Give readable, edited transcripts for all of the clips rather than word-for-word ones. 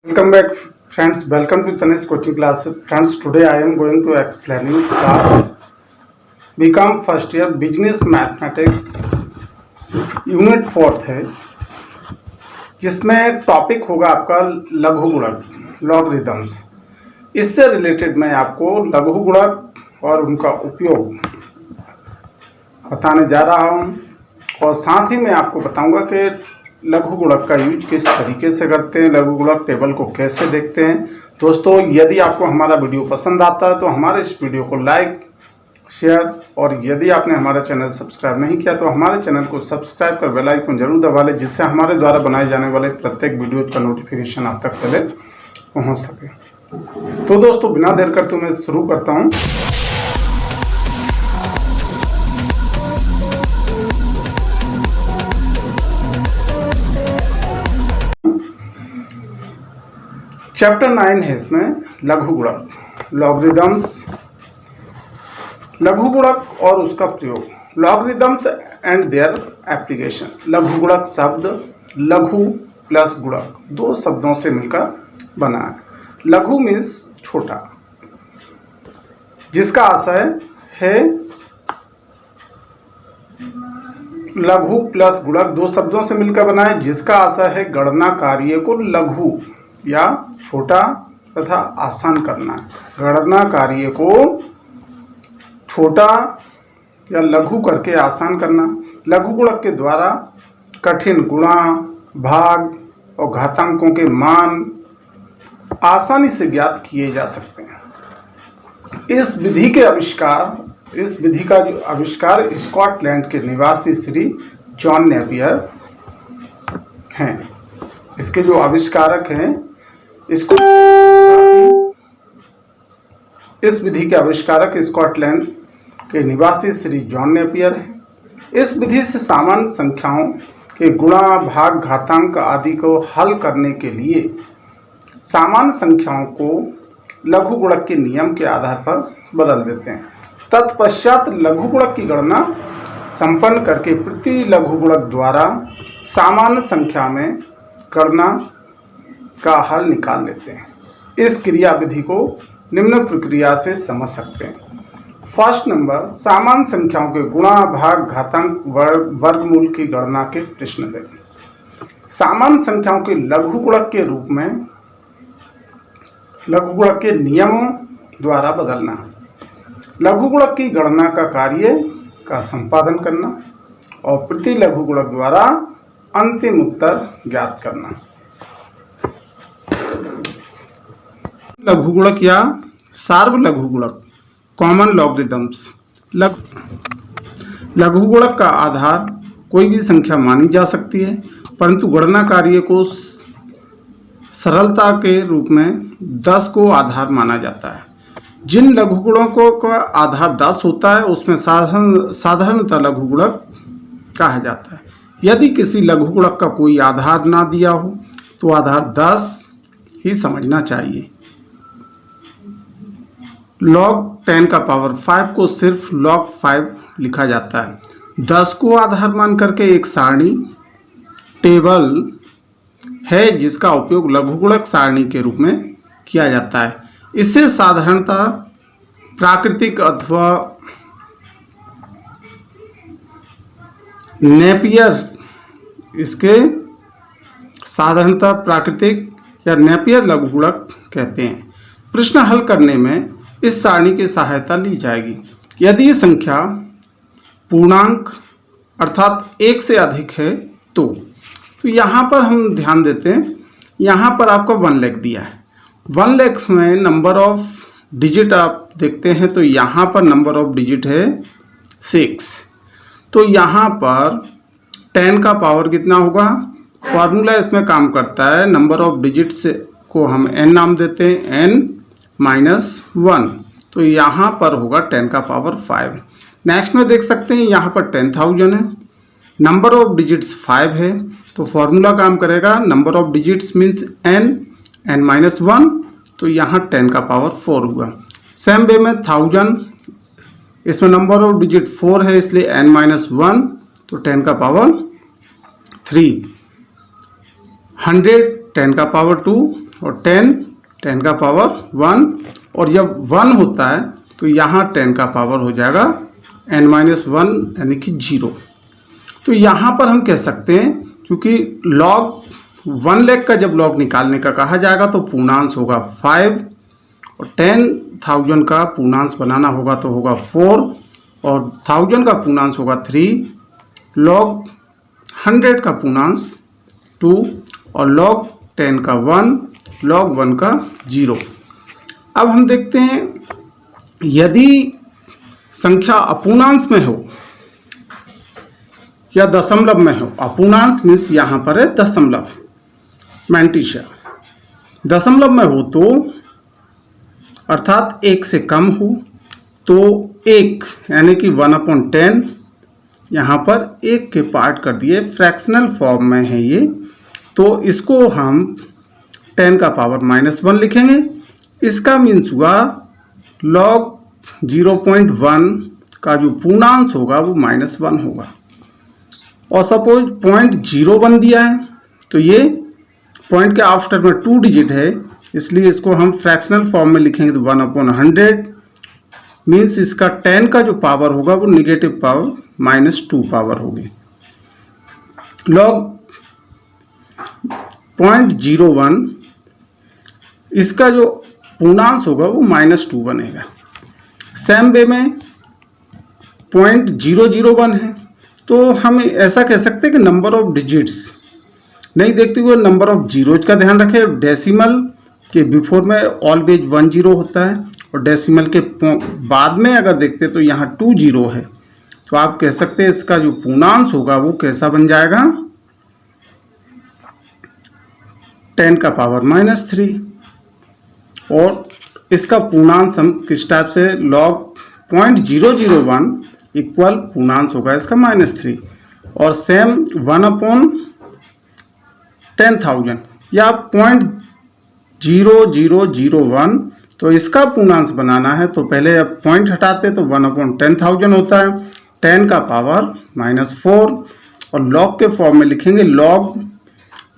Welcome back, friends. Welcome to Tanish coaching class. Friends, today I am going to explain you class BCom first year Business Mathematics unit 4 है, जिसमें topic होगा आपका लघु गुणक logarithms. इससे related मैं आपको लघु गुणक और उनका उपयोग बताने जा रहा हूँ, और साथ ही मैं आपको बताऊंगा कि लघु गुणक का यूज किस तरीके से करते हैं, लघु गुणक टेबल को कैसे देखते हैं। दोस्तों, यदि आपको हमारा वीडियो पसंद आता है तो हमारे इस वीडियो को लाइक, शेयर, और यदि आपने हमारा चैनल सब्सक्राइब नहीं किया तो हमारे चैनल को सब्सक्राइब कर बेल आइकन जरूर दबा लें, जिससे हमारे द्वारा बनाए जाने वाले प्रत्येक वीडियो का नोटिफिकेशन आप तक पहले पहुँच सके। तो दोस्तों, बिना देर करते मैं शुरू करता हूँ। चैप्टर 9 है इसमें लघु गुणक लॉगरिदम्स, लघु गुणक और उसका प्रयोग, लॉगरिदम्स एंड देयर एप्लीकेशन। लघु गुणक शब्द लघु प्लस गुणक दो शब्दों से मिलकर बना है। लघु मीन्स छोटा, जिसका आशय है लघु प्लस गुणक दो शब्दों से मिलकर बना है, जिसका आशय है गणना कार्य को लघु या छोटा तथा आसान करना। गणना कार्य को छोटा या लघु करके आसान करना। लघु गुणक के द्वारा कठिन गुणा, भाग और घातांकों के मान आसानी से ज्ञात किए जा सकते हैं। इस विधि का जो आविष्कार स्कॉटलैंड के निवासी श्री जॉन नेपियर हैं। इसके जो आविष्कारक हैं, इस विधि के आविष्कारक स्कॉटलैंड के निवासी श्री जॉन नेपियर हैं। इस विधि से सामान्य संख्याओं के गुणा, भाग, घातांक आदि को हल करने के लिए सामान्य संख्याओं को लघु गुणक के नियम के आधार पर बदल देते हैं। तत्पश्चात लघु गुणक की गणना संपन्न करके प्रति लघु गुणक द्वारा सामान्य संख्या में गणना का हल निकाल लेते हैं। इस क्रिया विधि को निम्न प्रक्रिया से समझ सकते हैं। फर्स्ट नंबर, सामान्य संख्याओं के गुणा, भाग, घातांक, वर्गमूल की गणना के प्रश्न दें। सामान्य संख्याओं के लघु गुणक के रूप में लघु गुणक के नियमों द्वारा बदलना, लघु गुणक की गणना का कार्य का संपादन करना और प्रति लघु गुणक द्वारा अंतिम उत्तर ज्ञात करना। लघु गुणक या सार्वलघु गुणक कॉमन लॉगरिदम्स। लघु गुणक का आधार कोई भी संख्या मानी जा सकती है, परंतु गणना कार्य को सरलता के रूप में 10 को आधार माना जाता है। जिन लघु गुणकों का आधार 10 होता है उसमें साधारणतः लघु गुणक कहा जाता है। यदि किसी लघु गुणक का कोई आधार ना दिया हो तो आधार 10 ही समझना चाहिए। log 10 का पावर 5 को सिर्फ log 5 लिखा जाता है। 10 को आधार मान करके एक सारणी टेबल है, जिसका उपयोग लघु गुणक सारणी के रूप में किया जाता है। इसे साधारणतः प्राकृतिक अथवा नेपियर लघु गुणक कहते हैं। प्रश्न हल करने में इस सारणी की सहायता ली जाएगी। यदि ये संख्या पूर्णांक अर्थात 1 से अधिक है तो यहाँ पर हम ध्यान देते हैं, यहाँ पर आपको 1 लाख दिया है। 1 लाख में नंबर ऑफ डिजिट आप देखते हैं तो यहाँ पर नंबर ऑफ डिजिट है 6। तो यहाँ पर 10 का पावर कितना होगा? फॉर्मूला इसमें काम करता है, नंबर ऑफ डिजिट्स को हम n नाम देते हैं, n-1। तो यहाँ पर होगा 10 का पावर 5। नेक्स्ट में देख सकते हैं यहाँ पर 10,000 है, नंबर ऑफ डिजिट्स 5 है, तो फॉर्मूला काम करेगा, number of digits means n-1, तो यहाँ 10 का पावर 4 हुआ। सेम वे में 1000, इसमें नंबर ऑफ डिजिट 4 है इसलिए n-1, तो 10 का पावर 3। 100 10 का पावर 2, और 10 का पावर 1, और जब 1 होता है तो यहाँ 10 का पावर हो जाएगा n-1 यानी कि 0। तो यहाँ पर हम कह सकते हैं क्योंकि log 1 लाख का जब log निकालने का कहा जाएगा तो पूर्णांश होगा 5, और 10,000 का पूर्णांश बनाना होगा तो होगा 4, और 1000 का पूर्णांश होगा 3, log 100 का पूर्णांश 2, और log 10 का 1, log 1 का 0। अब हम देखते हैं यदि संख्या अपूर्णांश में हो या दशमलव में हो। अपूर्णांश मीन्स यहाँ पर है दशमलव, मैंटिशा। दशमलव में हो तो अर्थात 1 से कम हो तो 1 यानी कि 1/10, यहाँ पर 1 के पार्ट कर दिए, फ्रैक्शनल फॉर्म में है ये, तो इसको हम 10 का पावर -1 लिखेंगे। इसका मीन्स हुआ log 0.1 का जो पूर्णांश होगा वो -1 होगा। और सपोज 0.01 दिया है तो ये पॉइंट के आफ्टर में 2 डिजिट है, इसलिए इसको हम फ्रैक्शनल फॉर्म में लिखेंगे तो 1/100 मीन्स इसका 10 का जो पावर होगा वो नेगेटिव पावर -2 पावर होगी। log 0.01 इसका जो पूर्णांश होगा वो -2 बनेगा। सेम वे में 0.001 है तो हम ऐसा कह सकते हैं कि नंबर ऑफ डिजिट्स नहीं देखते हुए नंबर ऑफ जीरोज का ध्यान रखें। डेसिमल के बिफोर में ऑलवेज 1 0 होता है, और डेसिमल के बाद में अगर देखते तो यहाँ 2 0 है, तो आप कह सकते हैं इसका जो पूर्णांश होगा वो कैसा बन जाएगा 10 का पावर -3। और इसका पूर्णांश हम किस टाइप से log 0.001 इक्वल पूर्णांश होगा इसका -3, और सेम 1/10,000 या 0.0001, तो इसका पूर्णांश बनाना है तो पहले अब पॉइंट हटाते तो 1/10,000 होता है, 10 का पावर -4, और log के फॉर्म में लिखेंगे log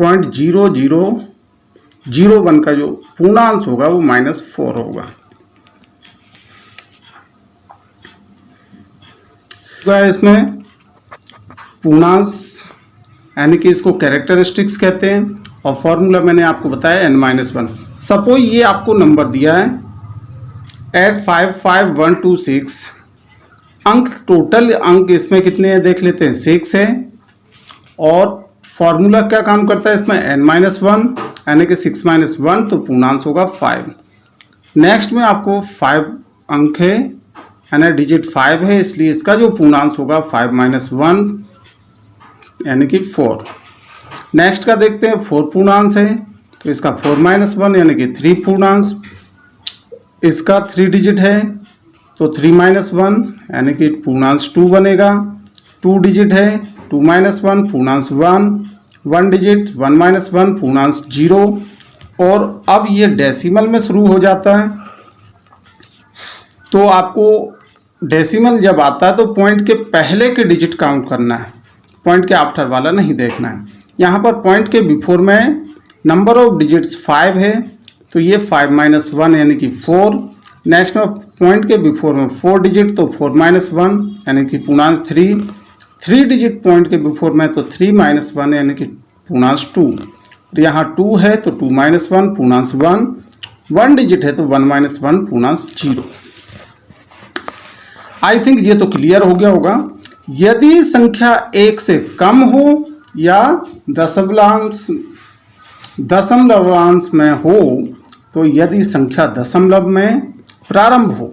0.0001 का जो पूर्णांश होगा वो -4 होगा। इसमें पूर्णांश यानी कि इसको कैरेक्टरिस्टिक्स कहते हैं, और फॉर्मूला मैंने आपको बताया n-1। सपोज ये आपको नंबर दिया है 855126, अंक टोटल अंक इसमें कितने हैं देख लेते हैं, 6 है, और फॉर्मूला क्या काम करता है इसमें n-1 यानी कि 6 - 1 तो पूर्णांश होगा 5। नेक्स्ट में आपको 5 अंक है यानी डिजिट 5 है, इसलिए इसका जो पूर्णांश होगा 5 - 1 यानी कि 4। नेक्स्ट का देखते हैं 4 पूर्णांश है तो इसका 4 - 1 यानी कि 3 पूर्णांश। इसका 3 डिजिट है तो 3 - 1 यानी कि पूर्णांश 2 बनेगा। 2 डिजिट है 2 - 1 पूर्णांश 1, 1 डिजिट 1 - 1 पूर्णांश 0। और अब ये डेसिमल में शुरू हो जाता है तो आपको डेसिमल जब आता है तो पॉइंट के पहले के डिजिट काउंट करना है, पॉइंट के आफ्टर वाला नहीं देखना है। यहाँ पर पॉइंट के बिफोर में नंबर ऑफ डिजिट्स 5 है तो ये 5 - 1 यानी कि 4। नेक्स्ट में पॉइंट के बिफोर में 4 डिजिट तो 4 - 1 यानी कि पूर्णांश 3। 3 डिजिट पॉइंट के बिफोर में तो 3 - 1 यानी कि पूर्णांश 2। यहाँ 2 है तो 2 - 1 पूर्णांश 1, 1 डिजिट है तो 1 - 1 पूर्णांश 0। आई थिंक ये तो क्लियर हो गया होगा। यदि संख्या 1 से कम हो या दशमलवांश में हो, तो यदि संख्या दशमलव में प्रारंभ हो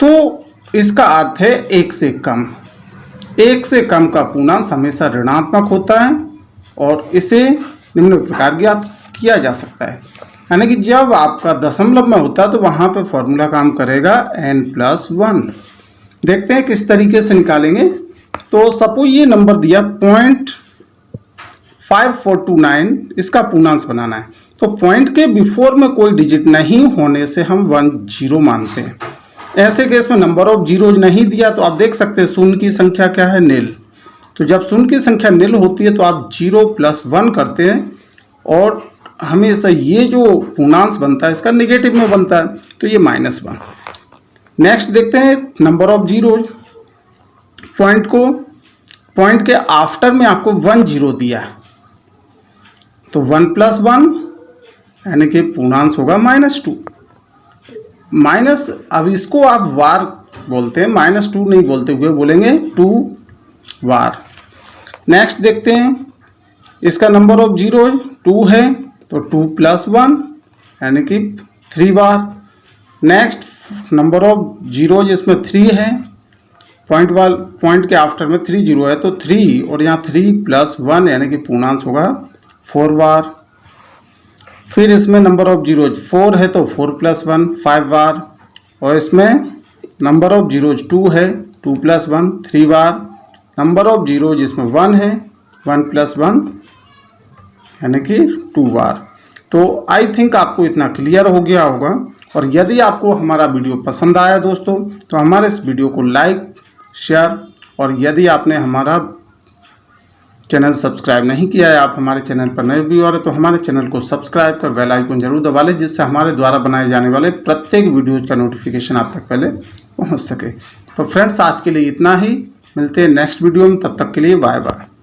तो इसका अर्थ है 1 से कम। 1 से कम का पूर्णांक हमेशा ऋणात्मक होता है और इसे निम्न प्रकार ज्ञात किया जा सकता है, यानी कि जब आपका दशमलव में होता है तो वहां पे फॉर्मूला काम करेगा n+1। देखते हैं किस तरीके से निकालेंगे। तो सपोज ये नंबर दिया 0.5429, इसका पूर्णांश बनाना है तो पॉइंट के बिफोर में कोई डिजिट नहीं होने से हम 1 0 मानते हैं। ऐसे केस में नंबर ऑफ जीरोज नहीं दिया तो आप देख सकते हैं शून्य की संख्या क्या है, निल। तो जब शून्य की संख्या निल होती है तो आप 0 + 1 करते हैं और हमेशा ये जो पूर्णांश बनता है इसका निगेटिव में बनता है, तो ये -1। नेक्स्ट देखते हैं नंबर ऑफ जीरो। पॉइंट के आफ्टर में आपको 1 0 दिया है, तो 1 + 1 यानी कि पूर्णांश होगा -2। अब इसको आप वार बोलते हैं, -2 नहीं बोलते हुए बोलेंगे 2 वार। नेक्स्ट देखते हैं, इसका नंबर ऑफ जीरो 2 है, तो 2 + 1 यानी कि 3 बार। नेक्स्ट नंबर ऑफ जीरो इसमें 3 है, पॉइंट के आफ्टर में 3 0 है, तो 3 और यहाँ 3 + 1 यानी कि पूर्णांश होगा 4 बार। फिर इसमें नंबर ऑफ जीरो 4 है, तो 4 + 1 5 बार। और इसमें नंबर ऑफ जीरोज 2 है, 2 + 1 3 बार। नंबर ऑफ जीरोज इसमें 1 है, 1 + 1 यानी कि 2 बार। तो आई थिंक आपको इतना क्लियर हो गया होगा। और यदि आपको हमारा वीडियो पसंद आया दोस्तों, तो हमारे इस वीडियो को लाइक शेयर, और यदि आपने हमारा चैनल सब्सक्राइब नहीं किया है, आप हमारे चैनल पर नए व्यूअर है, तो हमारे चैनल को सब्सक्राइब कर बेल आइकन जरूर दबा लें, जिससे हमारे द्वारा बनाए जाने वाले प्रत्येक वीडियोज का नोटिफिकेशन आप तक पहले पहुंच सके। तो फ्रेंड्स, आज के लिए इतना ही, मिलते हैं नेक्स्ट वीडियो में, तब तक के लिए बाय बाय।